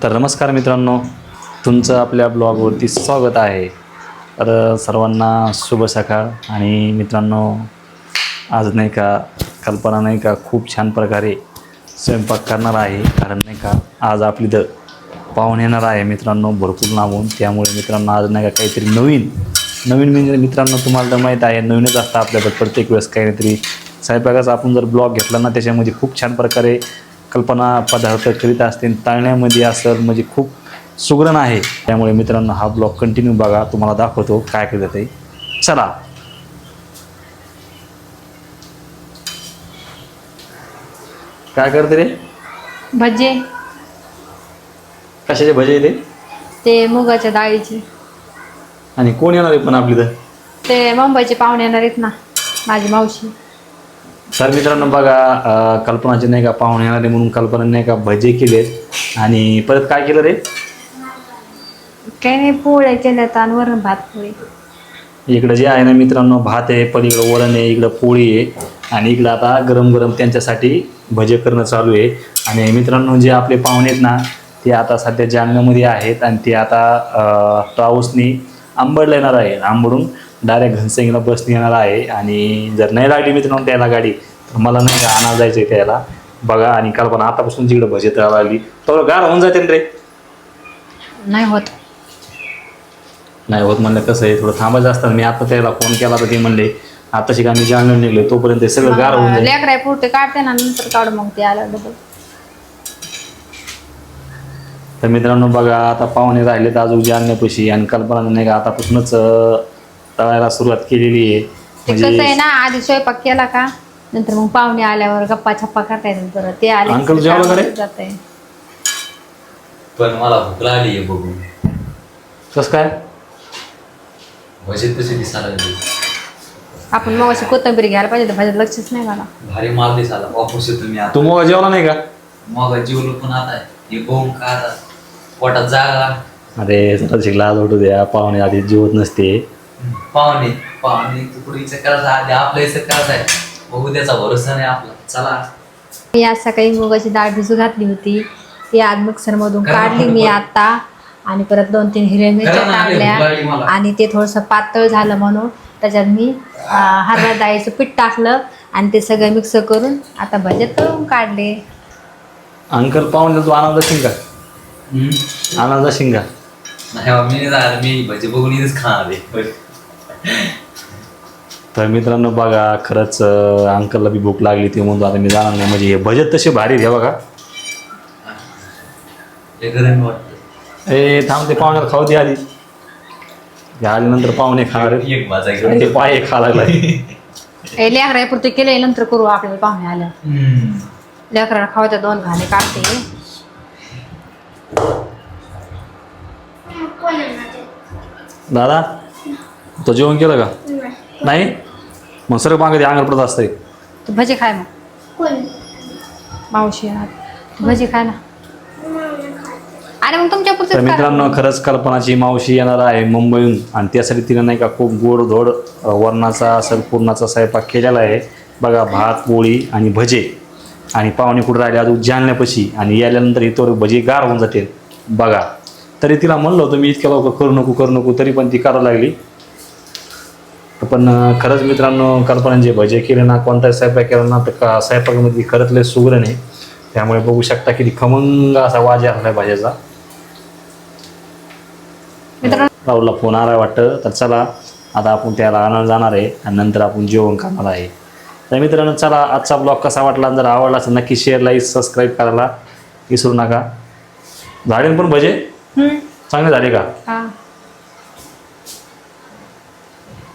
तर नमस्कार मित्रांनो, तुमचं आपल्या ब्लॉगवरती स्वागत आहे. तर सर्वांना शुभ सकाळ. आणि मित्रांनो, आज नाही का कल्पना नाही का खूप छान प्रकारे स्वयंपाक करणार आहे. कारण नाही का आज आपली पाहुणे येणार आहे मित्रांनो, भरपूर लांबून. त्यामुळे मित्रांनो आज नाही का काहीतरी नवीन म्हणजे मित्रांनो तुम्हाला तर माहीत आहे, नवीनच असतं आपल्याकडे प्रत्येक वेळेस काहीतरी स्वयंपाकाचा. आपण जर ब्लॉग घेतला ना त्याच्यामध्ये खूप छान प्रकारे कल्पना पदार्थ करीत असतील, तळण्यामध्ये असेल, म्हणजे खूप सुगरण आहे. त्यामुळे मित्रांनो हा ब्लॉग कंटिन्यू बघा, तुम्हाला दाखवतो काय करत आहे. चला. काय करते रे? भजे. कशाचे भजे ते? ते मुगाच्या डाळीचे. आणि कोण येणार आहे पण आपली तर? ते मुंबईचे पाहुणे येणार आहेत ना, माझी मावशी. तर मित्रांनो बघा, कल्पनाचे नाही का पाहुणे येणारे म्हणून कल्पना नाही का भजे केलेत. आणि परत काय केलं रे? काही नाही, पोळ्या केल्यात आणि वरण भात पोळी. इकडं जे आहे ना मित्रांनो, भात आहे, पलीकडं वरण आहे, इकडं पोळी आहे. आणि इकडं आता गरम गरम त्यांच्यासाठी भजे करणं चालू आहे. आणि मित्रांनो जे आपले पाहुणे आहेत ना ते आता सध्या जालन्यामध्ये आहेत. आणि ते आता ट्रॅव्हल्सनी अंबडला येणार आहे. अंबडून डायरेक्ट घनसंगीला बसने येणार आहे. आणि जर नाही लागली मित्रांनो त्याला गाडी, तर मला नाही का आणायला जायचं आहे त्याला. बघा, आणि कल्पना आतापासून जिकडे भजे तळायला लागली तर गार होऊन जाते रे. नाही होत म्हणलं कसं आहे, थोडं थांबायचं असतं. मी आता त्याला फोन केला तर ते म्हणले आताशी का मी जालन्यात निघले तोपर्यंत सगळं गार होऊन जाईल. लेकराय पुरते काढते ना, नंतर काढू मग ते आलं डबल. तर मित्रांनो बघा, आता पाहुणे राहिलेत अजून जालन्यापाशी. आणि कल्पना नाही का आतापासूनच तळायला सुरुवात केलेली आहे. कसं आहे ना, आधी स्वयंपाक केला का नंतर मग पाहुणे आल्यावर गप्पा छप्पा करता येतात. बरं ते आले अंकल जेवलं का रे? जाते. पण मला भूक लागली आहे बघून. कसं काय? भजे तसे दिसायला लागले. आपण मग अशी कोथिंबीर घ्यायला पाहिजे, भाज्यात लक्षच नाही मला. भारी माल दिसायला वापस येतो मी आता. तू मग जेवला नाही का? मग जेवलो पण आता हे बघून का आता पोटात जागा. अरे जरा शिकला आज उठू द्या, पाहुणे आधी जेवत नसते. पाहुणे तुकडीचं करायचं आधी आपलं याचं करायचं आहे. बघू त्याचा भरोसा नाही आपला. चला. मी आज सकाळी मुगाची डाळ भिजू घातली होती, ती आज मिक्सरमधून काढली मी आता. आणि परत 2-3 हिरव्या मिरच्या काढल्या. आणि ते थोडंसं पातळ झालं म्हणून त्याच्यात मी हरभरा डाळीचं पीठ टाकलं आणि ते सगळं मिक्स करून आता भजे तळून काढले. अंकल पाहुणे तू आणायला जाशील का? आणायला जाशील का? नाही बा, मी नाही जाणार. मी भजे बघून इथेच खाणार आहे. तर मित्रांनो बघा, खरंच अंकलला बी भूक लागली, ते म्हणतो आता मी जाणार नाही. म्हणजे हे भजत तसे भारी घ्या बघा. हे गरम वाटतं. ए थांब, ते पाहुण्याला खाऊ दे आधी. आल्यानंतर पाहुणे खाणार आहेत. एक भाजा ते पाय खा लागला. लेकरा पुरते केले, नंतर करू आपल्याला पाहुणे आल्या. लेकराला खावायच्या 2 घाणे काढते. दादा तो जेवण केलं का? नाही. मग सर मागे अंगावर पडत असतंय. तू भजे खाय मग. मावशी येणार, भजे खाय ना. आणि मग तुमच्या तर पुरते मित्रांनो खरंच कल्पनाची मावशी येणार आहे मुंबईहून. आणि त्यासाठी तिने नाही का खूप गोडधोड वरणाचा असेल पुरणाचा स्वयंपाक केलेला आहे. बघा, भात पोळी आणि भजे. आणि पाहुणे कुठं राहिले अजून जालन्यापाशी. आणि याल्यानंतर इथं भजे गार होऊन जाते बघा. तरी तिला म्हणलं होतं मी इतक्या लवकर करू नको, तरी पण ती करायला लागली. पण खरंच मित्रांनो कल्पना जे भजे केले ना, कोणताही स्वयंपाक केला ना, तर स्वयंपाकामध्ये खरंच लय सुगरण आहे. त्यामुळे बघू शकता किती खमंग असा वाज आला भाज्याचा. राहुलला फोन आला वाटतं. तर चला आता आपण त्याला आणायला जाणार आहे आणि नंतर आपण जेवण करणार आहे. तर मित्रांनो चला, आजचा ब्लॉग कसा वाटला, जर आवडला असेल नक्की शेअर, लाईक, सबस्क्राईब करायला विसरू नका. झाले पण भजे चांगले झाले का? हा.